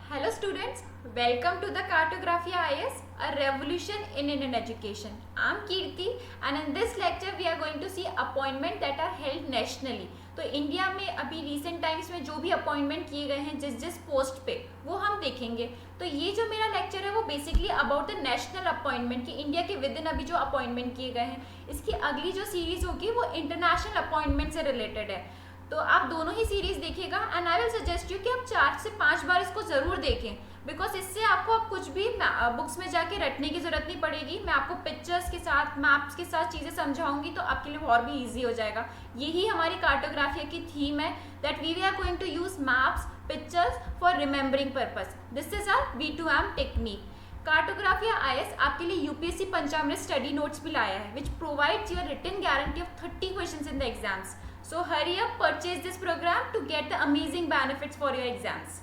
Hello students, welcome to the Cartography IAS, a revolution in Indian education. I am Kirti and in this lecture we are going to see appointment that are held nationally. तो India में अभी recent times में जो भी appointment किए गए हैं जिस जिस पोस्ट पे वो हम देखेंगे. तो ये जो मेरा लेक्चर है वो basically about the national appointment कि इंडिया के विद इन अभी जो अपॉइंटमेंट किए गए हैं. इसकी अगली जो सीरीज होगी वो इंटरनेशनल अपॉइंटमेंट से रिलेटेड है. तो आप दोनों ही सीरीज देखिएगा and I will suggest you कि आप 4 से 5 बार इसको ज़रूर देखें बिकॉज इससे आपको अब कुछ भी बुक्स में जाके रटने की ज़रूरत नहीं पड़ेगी. मैं आपको पिक्चर्स के साथ मैप्स के साथ चीज़ें समझाऊंगी तो आपके लिए और भी ईजी हो जाएगा. यही हमारी कार्टोग्राफी की थीम है that we are going to use maps pictures for remembering purpose. This is our V2M technique. Cartography IAS आपके लिए यूपीएससी पंचामृत स्टडी नोट्स भी लाया है which provides your written guarantee of 30 questions in the exams. So hurry up, purchase this program to get the amazing benefits for your exams.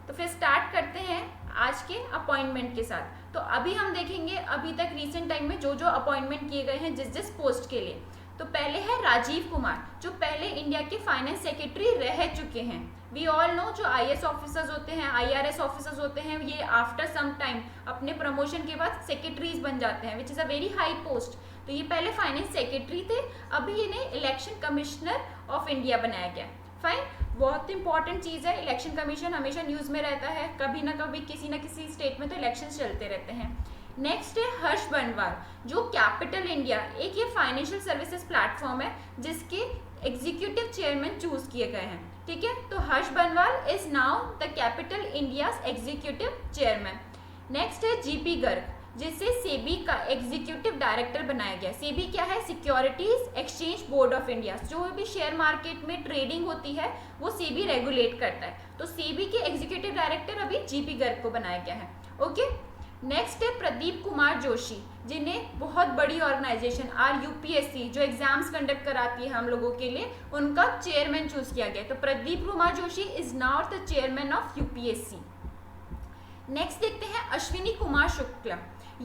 तो फिर start करते हैं आज के अपॉइंटमेंट के साथ. तो अभी हम देखेंगे अभी तक रीसेंट टाइम में जो जो अपॉइंटमेंट किए गए हैं जिस जिस पोस्ट के लिए. तो पहले है राजीव कुमार जो पहले इंडिया के फाइनेंस सेक्रेटरी रह चुके हैं. वी ऑल नो जो IAS ऑफिसर्स होते हैं IRS ऑफिसर्स होते हैं ये आफ्टर सम टाइम अपने प्रमोशन के बाद सेक्रेटरीज बन जाते हैं which is a very high post. तो ये पहले फाइनेंस सेक्रेटरी थे, अभी इन्हें इलेक्शन कमिश्नर ऑफ इंडिया बनाया गया. फाइन, बहुत इंपॉर्टेंट चीज़ है. इलेक्शन कमीशन हमेशा न्यूज़ में रहता है, कभी ना कभी किसी ना किसी स्टेट में तो इलेक्शन चलते रहते हैं. नेक्स्ट है हर्ष बनवाल जो कैपिटल इंडिया एक ये फाइनेंशियल सर्विसेज प्लेटफॉर्म है जिसके एग्जीक्यूटिव चेयरमैन चूज किए गए हैं. ठीक है, तो हर्ष बनवाल is now the capital India executive chairman. Next है GP गर्ग जिसे सेबी का एग्जीक्यूटिव डायरेक्टर बनाया गया. सेबी क्या है? Securities exchange board of India. जो भी शेयर मार्केट में ट्रेडिंग होती है वो सेबी रेगुलेट करता है. तो सेबी के एग्जीक्यूटिव डायरेक्टर अभी GP गर्ग को बनाया गया है. ओके. नेक्स्ट है प्रदीप कुमार जोशी जिन्हें बहुत बड़ी ऑर्गेनाइजेशन RUPSC जो एग्जाम्स कंडक्ट कराती है हम लोगों के लिए उनका चेयरमैन चूज किया गया. तो Pradeep Kumar Joshi is now the chairman of UPSC. Next देखते हैं अश्विनी कुमार शुक्ला.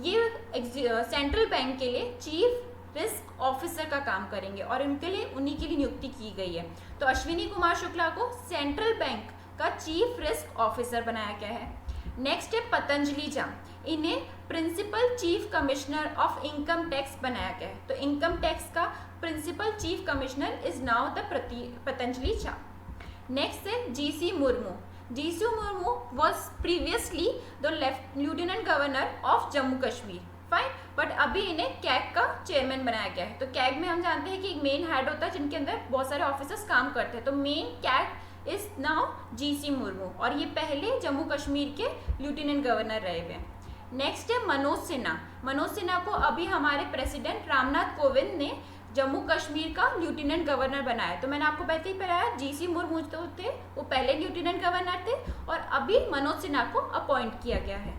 ये सेंट्रल बैंक के लिए चीफ रिस्क ऑफिसर का काम करेंगे और उनके लिए उन्हीं के लिए नियुक्ति की गई है. तो अश्विनी कुमार शुक्ला को सेंट्रल बैंक का चीफ रिस्क ऑफिसर बनाया गया है. नेक्स्ट है पतंजलि झा. इन्हें principal chief commissioner of income tax बनाया गया है. तो इनकम टैक्स का principal chief commissioner is now the Patanjali Jha. Next है GC Murmu. GC Murmu was previously the lieutenant governor of Jammu Kashmir. Fine, but अभी इन्हें कैग का चेयरमैन बनाया गया है. तो कैग में हम जानते हैं कि एक मेन हेड होता है जिनके अंदर बहुत सारे ऑफिसर्स काम करते हैं. तो main CAG is now GC Murmu और ये पहले जम्मू कश्मीर के लेफ्टिनेंट गवर्नर रहे हुए हैं. नेक्स्ट है मनोज सिन्हा. मनोज सिन्हा को अभी हमारे प्रेसिडेंट रामनाथ कोविंद ने जम्मू कश्मीर का लेफ्टिनेंट गवर्नर बनाया. तो मैंने आपको पहले ही बताया GC मुर्मू तो थे वो पहले लेफ्टिनेंट गवर्नर थे और अभी मनोज सिन्हा को अपॉइंट किया गया है.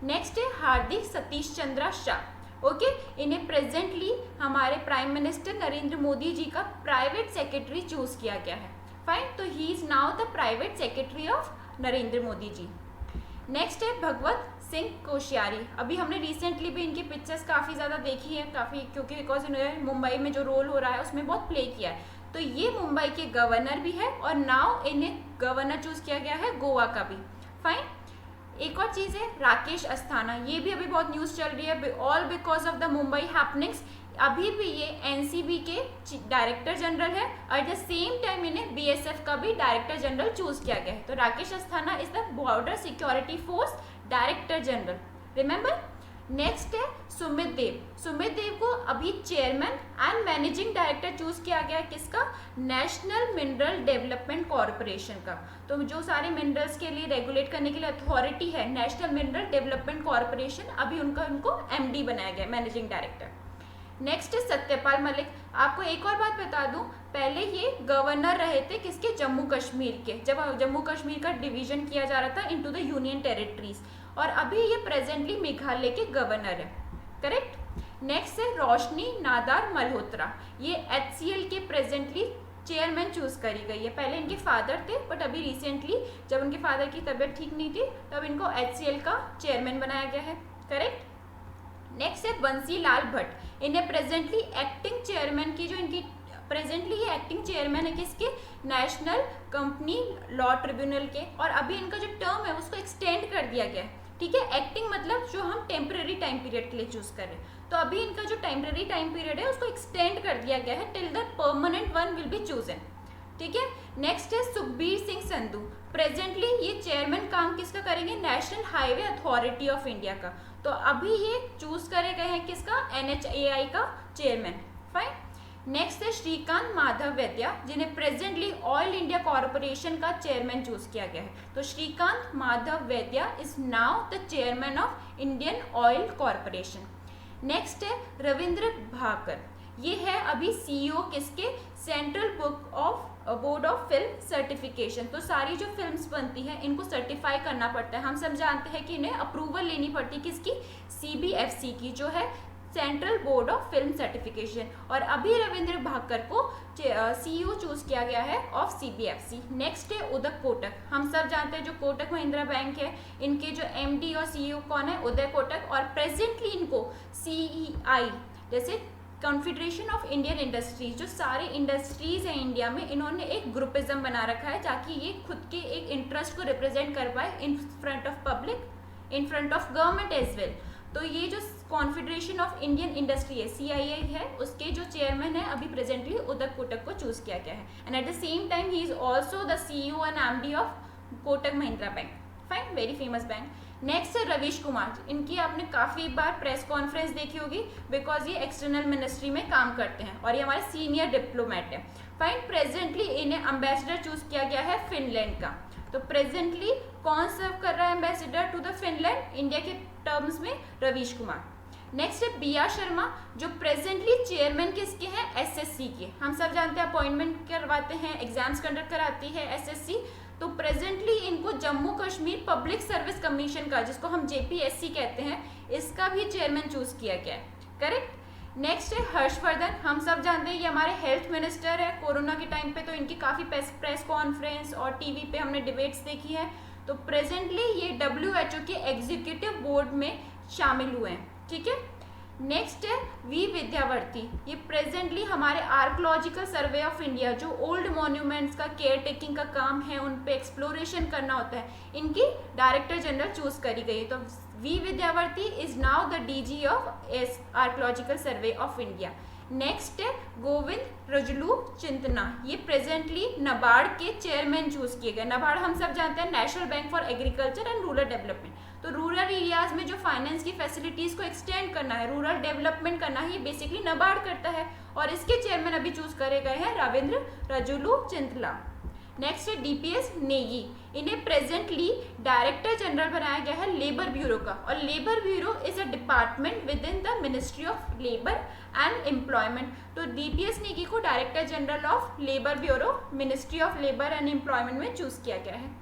नेक्स्ट है हार्दिक सतीश चंद्रा शाह. ओके, इन्हें प्रेजेंटली हमारे प्राइम मिनिस्टर नरेंद्र मोदी जी का प्राइवेट सेक्रेटरी चूज किया गया है. फाइन, तो he is now the private secretary of Narendra Modi ji. Next है भगवत सिंह कोश्यारी. अभी हमने रिसेंटली भी इनकी पिक्चर्स काफ़ी ज़्यादा देखी है काफ़ी क्योंकि बिकॉज इन्होंने मुंबई में जो रोल हो रहा है उसमें बहुत प्ले किया है. तो ये मुंबई के गवर्नर भी है और नाउ इन्हें गवर्नर चूज किया गया है गोवा का भी. फाइन, एक और चीज़ है राकेश अस्थाना. ये भी अभी बहुत न्यूज़ चल रही है all because of the Mumbai happenings. अभी भी ये NCB के डायरेक्टर जनरल है और एट द सेम टाइम इन्हें BSF का भी डायरेक्टर जनरल चूज किया गया है. तो Rakesh Asthana is the border security force director general. Remember. Next है सुमित देव. सुमित देव को अभी chairman and managing director choose किया गया किसका? नेशनल मिनरल डेवलपमेंट कॉरपोरेशन का. तो जो सारे मिनरल्स के लिए रेगुलेट करने के लिए अथॉरिटी है नेशनल मिनरल डेवलपमेंट कॉरपोरेशन अभी उनको MD बनाया गया मैनेजिंग डायरेक्टर. नेक्स्ट है सत्यपाल मलिक. आपको एक और बात बता दूं, पहले ये गवर्नर रहे थे किसके? जम्मू कश्मीर के, जब जम्मू कश्मीर का डिवीजन किया जा रहा था इनटू द यूनियन टेरिटरीज और अभी ये प्रेजेंटली मेघालय के गवर्नर है. करेक्ट. नेक्स्ट है रोशनी नादार मल्होत्रा. ये HCL के प्रेजेंटली चेयरमैन चूज करी गई है. पहले इनके फादर थे बट अभी रिसेंटली जब उनके फादर की तबीयत ठीक नहीं थी तब इनको HCL का चेयरमैन बनाया गया है. करेक्ट. नेक्स्ट है बंसी लाल भट्ट. इन्हें प्रेजेंटली एक्टिंग चेयरमैन की जो इनकी प्रेजेंटली ये एक्टिंग चेयरमैन है किसके, नेशनल कंपनी लॉ ट्रिब्यूनल के, और अभी इनका जो टर्म है उसको एक्सटेंड कर दिया गया है, ठीक है। एक्टिंग मतलब जो हम टेम्पररी टाइम पीरियड के लिए चूज कर रहे हैं, तो अभी इनका जो टेम्पररी टाइम पीरियड है उसको एक्सटेंड कर दिया गया है till the permanent one will be chosen, ठीक है। नेक्स्ट है सुखबीर सिंह संधू, प्रेजेंटली ये चेयरमैन काम किसका करेंगे, national highway authority of India का, तो अभी ये चूज करे गए हैं किसका, NHAI का चेयरमैन, फाइन। नेक्स्ट है श्रीकांत माधव वैद्या, जिन्हें प्रेजेंटली ऑयल इंडिया कॉर्पोरेशन का चेयरमैन चूज किया गया है, तो श्रीकांत माधव वैद्या is now the chairman of Indian oil corporation. Next है रविंद्र भाकर, ये है अभी CEO किसके, central book of board of film certification, तो सारी जो फिल्म्स बनती हैं इनको सर्टिफाई करना पड़ता है, हम सब जानते हैं कि इन्हें अप्रूवल लेनी पड़ती है किसकी, CBFC की, जो है Central Board of film certification, और अभी रविंद्र भाकर को CEO चूज किया गया है ऑफ CBFC। नेक्स्ट है उदय कोटक, हम सब जानते हैं जो कोटक महिंद्रा बैंक है, इनके जो MD और CEO कौन है, उदय कोटक, और प्रेजेंटली इनको CEI जैसे कॉन्फेडरेशन ऑफ इंडियन इंडस्ट्रीज, जो सारे इंडस्ट्रीज हैं इंडिया में, इन्होंने एक ग्रुपिज्म बना रखा है ताकि ये खुद के एक इंटरेस्ट को रिप्रेजेंट कर पाए in front of public, in front of government as well. तो ये जो कॉन्फेडरेशन ऑफ इंडियन इंडस्ट्री है, CII है, उसके जो चेयरमैन है अभी प्रेजेंटली उदय कोटक को चूज किया गया है, and at the same time he is also the CEO and MD of Kotak Mahindra bank, fine, very famous bank. Next है रवीश कुमार, इनकी आपने काफ़ी बार प्रेस कॉन्फ्रेंस देखी होगी बिकॉज ये एक्सटर्नल मिनिस्ट्री में काम करते हैं और ये हमारे सीनियर डिप्लोमेट हैं, फाइन। प्रेजेंटली इन्हें एम्बेसडर चूज किया गया है फिनलैंड का, तो प्रेजेंटली कौन सर्व कर रहा है ambassador to the Finland India के टर्म्स में, रवीश कुमार। नेक्स्ट है BR शर्मा, जो प्रेजेंटली चेयरमैन किसके हैं, SSC के, हम सब जानते हैं अपॉइंटमेंट करवाते हैं, एग्जाम्स कंडक्ट कराती है SSC, तो प्रेजेंटली इनको Jammu Kashmir public service commission का, जिसको हम JPSC कहते हैं, इसका भी चेयरमैन चूज किया गया है, करेक्ट। नेक्स्ट है हर्षवर्धन, हम सब जानते हैं ये हमारे हेल्थ मिनिस्टर है, कोरोना के टाइम पे तो इनकी काफ़ी प्रेस कॉन्फ्रेंस और TV पे हमने डिबेट्स देखी है, तो प्रेजेंटली ये WHO के एग्जीक्यूटिव बोर्ड में शामिल हुए हैं, ठीक है। नेक्स्ट है V विद्यावर्ती, ये प्रेजेंटली हमारे आर्कोलॉजिकल सर्वे ऑफ इंडिया, जो ओल्ड मॉन्यूमेंट्स का केयर टेकिंग का काम है, उन पे एक्सप्लोरेशन करना होता है, इनकी डायरेक्टर जनरल चूज करी गई है, तो V विद्यावर्ती is now the DG of Archaeological Survey of India. Next है गोविंद रजलू चिंतना, ये प्रेजेंटली नाबार्ड के चेयरमैन चूज किए गए। नाबार्ड हम सब जानते हैं national bank for agriculture and rural development, तो रूरल एरियाज में जो फाइनेंस की फैसिलिटीज को एक्सटेंड करना है, रूरल डेवलपमेंट करना है, ये बेसिकली नाबार्ड करता है, और इसके चेयरमैन अभी चूज करे गए हैं रविंद्र रजुलू चिंतला। नेक्स्ट है DPS नेगी, इन्हें प्रेजेंटली डायरेक्टर जनरल बनाया गया है लेबर ब्यूरो का, और labour bureau is a department with in the ministry of labour and employment, तो DPS नेगी को director general of labour bureau ministry of labour and employment में चूज किया गया है।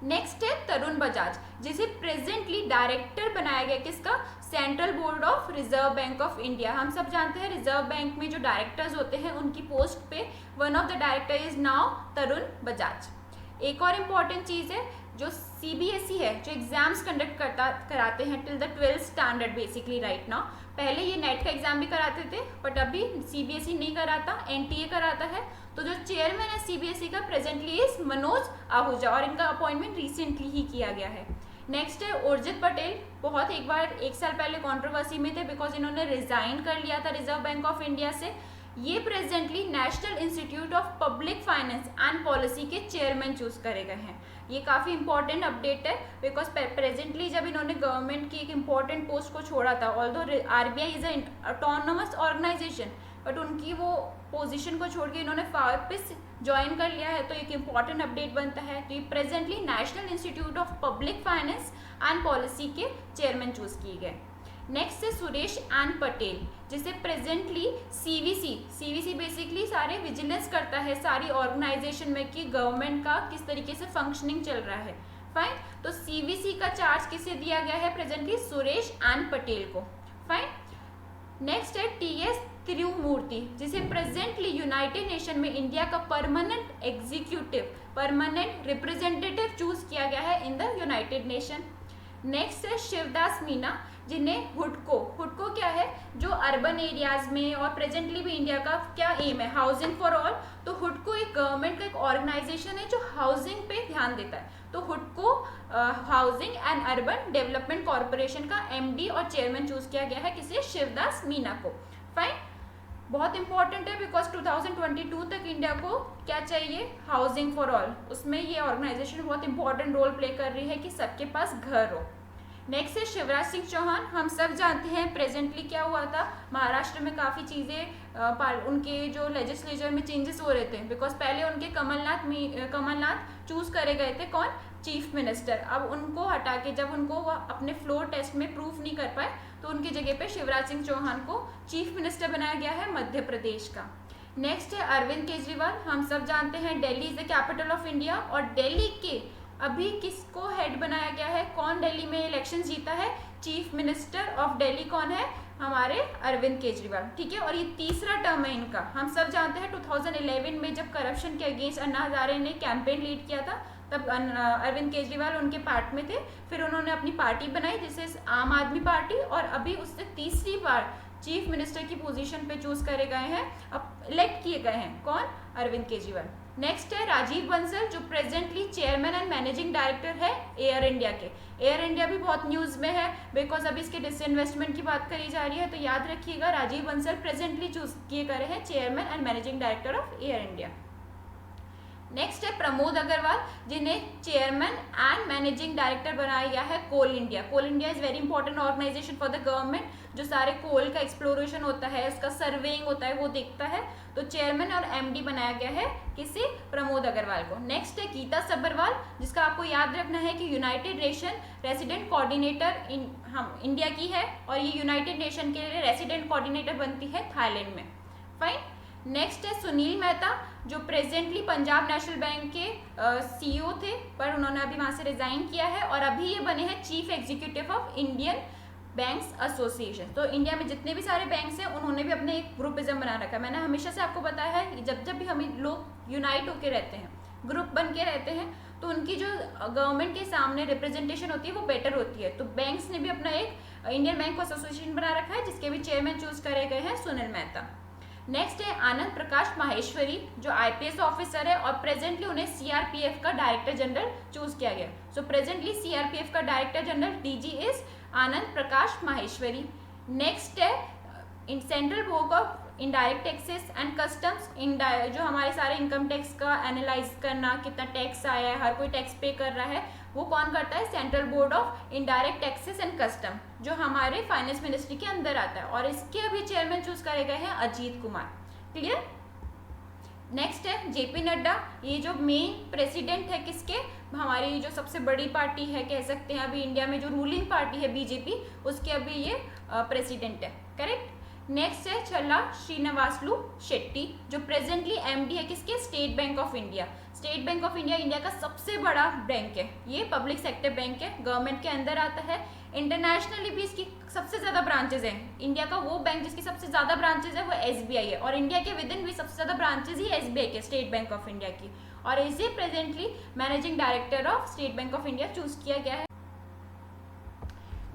नेक्स्ट है तरुण बजाज, जिसे प्रेजेंटली डायरेक्टर बनाया गया किसका, central Board of reserve bank of India. हम सब जानते हैं रिजर्व बैंक में जो डायरेक्टर्स होते हैं उनकी पोस्ट पे one of the director is now Tarun Bajaj. एक और इम्पॉर्टेंट चीज़ है, जो CBSE है, जो एग्जाम्स कंडक्ट कराते हैं till the 12th standard basically right now, पहले ये नेट का एग्जाम भी कराते थे बट अभी CBSE नहीं कराता, NTA कराता है, तो जो चेयरमैन है CBSE का प्रेजेंटली इज मनोज आहूजा, और इनका अपॉइंटमेंट रिसेंटली ही किया गया है। नेक्स्ट है उर्जित पटेल, बहुत एक साल पहले कंट्रोवर्सी में थे बिकॉज इन्होंने रिजाइन कर लिया था रिजर्व बैंक ऑफ इंडिया से, ये presently national institute of public finance and policy के चेयरमैन चूज करे गए हैं। ये काफ़ी इंपॉर्टेंट अपडेट है बिकॉज प्रेजेंटली जब इन्होंने गवर्नमेंट की एक इम्पॉर्टेंट पोस्ट को छोड़ा था, although RBI is an autonomous organisation, but उनकी वो पोजीशन को छोड़ के इन्होंने वापस ज्वाइन कर लिया है, तो एक इम्पॉर्टेंट अपडेट बनता है। तो ये presently national institute of public finance and policy के चेयरमैन चूज किए गए। नेक्स्ट है सुरेश एन पटेल, जिसे प्रेजेंटली CVC बेसिकली सारे विजिलेंस करता है सारी ऑर्गेनाइजेशन में कि गवर्नमेंट का किस तरीके से फंक्शनिंग चल रहा है, फाइन। तो CVC का चार्ज किसे दिया गया है प्रेजेंटली, सुरेश एन पटेल को, फाइन। नेक्स्ट है TS तिरुमूर्ति, जिसे प्रेजेंटली यूनाइटेड नेशन में इंडिया का परमानेंट रिप्रेजेंटेटिव चूज किया गया है in the United nation. Next है शिवदास मीना, जिन्हें हुडको क्या है, जो अर्बन एरियाज में और प्रेजेंटली भी इंडिया का क्या एम है, हाउसिंग फॉर ऑल। तो हुडको एक गवर्नमेंट का एक ऑर्गेनाइजेशन है जो हाउसिंग पे ध्यान देता है। तो हुडको Housing and Urban Development Corporation का एमडी और चेयरमैन चूज किया गया है, किसे, शिवदास मीना को। फाइन, बहुत इंपॉर्टेंट है बिकॉज 2022 तक इंडिया को क्या चाहिए, हाउसिंग फॉर ऑल। उसमें ये ऑर्गेनाइजेशन बहुत इंपॉर्टेंट रोल प्ले कर रही है कि सबके पास घर हो। नेक्स्ट है शिवराज सिंह चौहान। हम सब जानते हैं प्रेजेंटली क्या हुआ था, महाराष्ट्र में काफ़ी चीज़ें उनके जो लेजिस्लेचर में चेंजेस हो रहे थे, बिकॉज पहले उनके कमलनाथ चूज करे गए थे, कौन, चीफ मिनिस्टर। अब उनको हटा के जब उनको अपने फ्लोर टेस्ट में प्रूफ नहीं कर पाए तो उनकी जगह पे शिवराज सिंह चौहान को चीफ मिनिस्टर बनाया गया है मध्य प्रदेश का। नेक्स्ट है अरविंद केजरीवाल। हम सब जानते हैं Delhi is the capital of India, और दिल्ली के अभी किसको हेड बनाया गया है, कौन दिल्ली में इलेक्शन जीता है, चीफ मिनिस्टर ऑफ दिल्ली कौन है, हमारे अरविंद केजरीवाल। ठीक है, और ये तीसरा टर्म है इनका। हम सब जानते हैं 2011 में जब करप्शन के अगेंस्ट अन्ना हजारे ने कैंपेन लीड किया था, तब अरविंद केजरीवाल उनके पार्ट में थे। फिर उन्होंने अपनी पार्टी बनाई जिसे आम आदमी पार्टी, और अभी उससे तीसरी बार चीफ मिनिस्टर की पोजीशन पे चूज करे गए हैं, अब इलेक्ट किए गए हैं, कौन, अरविंद केजरीवाल। नेक्स्ट है राजीव बंसल, जो presently chairman and managing director है एयर इंडिया के। एयर इंडिया भी बहुत न्यूज़ में है बिकॉज अभी इसके डिसइन्वेस्टमेंट की बात करी जा रही है, तो याद रखिएगा राजीव बंसल प्रेजेंटली चूज किए गए हैं chairman and managing director of air India. Next है प्रमोद अग्रवाल, जिन्हें चेयरमैन एंड मैनेजिंग डायरेक्टर बनाया गया है Coal India. Coal India is very important organisation for the government, जो सारे कोल का एक्सप्लोरेशन होता है, उसका सर्वेइंग होता है, वो देखता है। तो चेयरमैन और एमडी बनाया गया है किसे, प्रमोद अग्रवाल को। नेक्स्ट है गीता सब्बरवाल, जिसका आपको याद रखना है कि यूनाइटेड नेशन रेसिडेंट कोऑर्डिनेटर हम इंडिया की है, और ये यूनाइटेड नेशन के लिए रेसिडेंट कोऑर्डिनेटर बनती है थाईलैंड में। फाइन। नेक्स्ट है सुनील मेहता, जो प्रेजेंटली पंजाब नेशनल बैंक के सीईओ थे, पर उन्होंने अभी वहाँ से रिजाइन किया है, और अभी ये बने हैं chief executive of Indian banks association. तो इंडिया में जितने भी सारे बैंक्स हैं उन्होंने भी अपने एक ग्रुपिज्म बना रखा है। मैंने हमेशा से आपको बताया है जब भी हम लोग यूनाइट होकर रहते हैं, ग्रुप बन के रहते हैं, तो उनकी जो गवर्नमेंट के सामने रिप्रेजेंटेशन होती है वो बेटर होती है। तो बैंक्स ने भी अपना एक इंडियन बैंक एसोसिएशन बना रखा है, जिसके भी चेयरमैन चूज करे गए हैं सुनील मेहता। नेक्स्ट है आनंद प्रकाश माहेश्वरी, जो आईपीएस ऑफिसर है, और प्रेजेंटली उन्हें सीआरपीएफ का डायरेक्टर जनरल चूज किया गया। सो प्रेजेंटली सीआरपीएफ का director general DG is Anand Prakash Maheshwari. Next है Central Board of Indirect Taxes and Customs, जो हमारे सारे इनकम टैक्स का एनालाइज करना, कितना टैक्स आया है, हर कोई टैक्स पे कर रहा है, वो कौन करता है, Central Board of Indirect Taxes and custom, जो हमारे फाइनेंस मिनिस्ट्री के अंदर आता है, और इसके अभी चेयरमैन चूज करे गए हैं अजीत कुमार। क्लियर। नेक्स्ट है जेपी नड्डा, ये जो मेन प्रेसिडेंट है किसके, हमारी जो सबसे बड़ी पार्टी है कह सकते हैं अभी इंडिया में, जो रूलिंग पार्टी है बीजेपी, उसके अभी ये प्रेसिडेंट है। करेक्ट। नेक्स्ट है छल्ला श्रीनिवासलू शेट्टी, जो प्रेजेंटली एमडी है किसके, state bank of India. State bank of India India का सबसे बड़ा बैंक है, ये पब्लिक सेक्टर बैंक है, गवर्नमेंट के अंदर आता है। इंटरनेशनली भी इसकी सबसे ज़्यादा ब्रांचेज हैं। इंडिया का वो बैंक जिसकी सबसे ज़्यादा ब्रांचेज है वो एसबीआई है, और इंडिया के विद इन भी सबसे ज़्यादा ब्रांचेज ही एसबीआई के, स्टेट बैंक ऑफ इंडिया की, और इसे presently managing director of state bank of India choose किया गया है।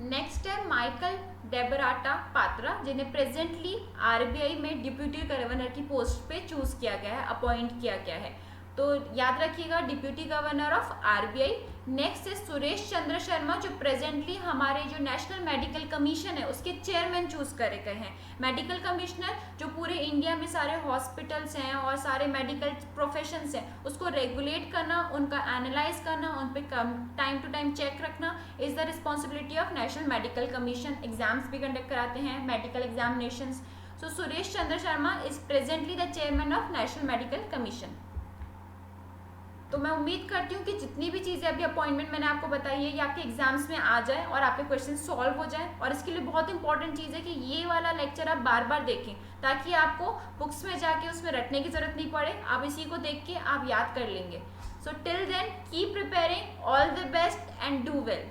नेक्स्ट है माइकल डेबराटा पात्रा, जिन्हें प्रेजेंटली आरबीआई में डिप्यूटी गवर्नर की पोस्ट पे चूज किया गया है, अपॉइंट किया गया है। तो याद रखिएगा deputy governor of RBI. Next है सुरेश चंद्र शर्मा, जो प्रेजेंटली हमारे जो नेशनल मेडिकल कमीशन है उसके चेयरमैन चूज करे गए हैं। मेडिकल कमिश्नर जो पूरे इंडिया में सारे हॉस्पिटल्स हैं और सारे मेडिकल प्रोफेशंस हैं उसको रेगुलेट करना, उनका एनालाइज करना, उन पर टाइम टू टाइम चेक रखना is the responsibility of national medical commission. Exams भी कंडक्ट कराते हैं, medical examinations. So Suresh Chandra Sharma is presently the chairman of national medical commission. तो मैं उम्मीद करती हूँ कि जितनी भी चीज़ें अभी अपॉइंटमेंट मैंने आपको बताई है ये आपके एग्जाम्स में आ जाए और आपके क्वेश्चन सॉल्व हो जाए। और इसके लिए बहुत इंपॉर्टेंट चीज़ है कि ये वाला लेक्चर आप बार बार देखें, ताकि आपको बुक्स में जाके उसमें रटने की ज़रूरत नहीं पड़े, आप इसी को देख के आप याद कर लेंगे। So till then keep preparing, all the best and do well.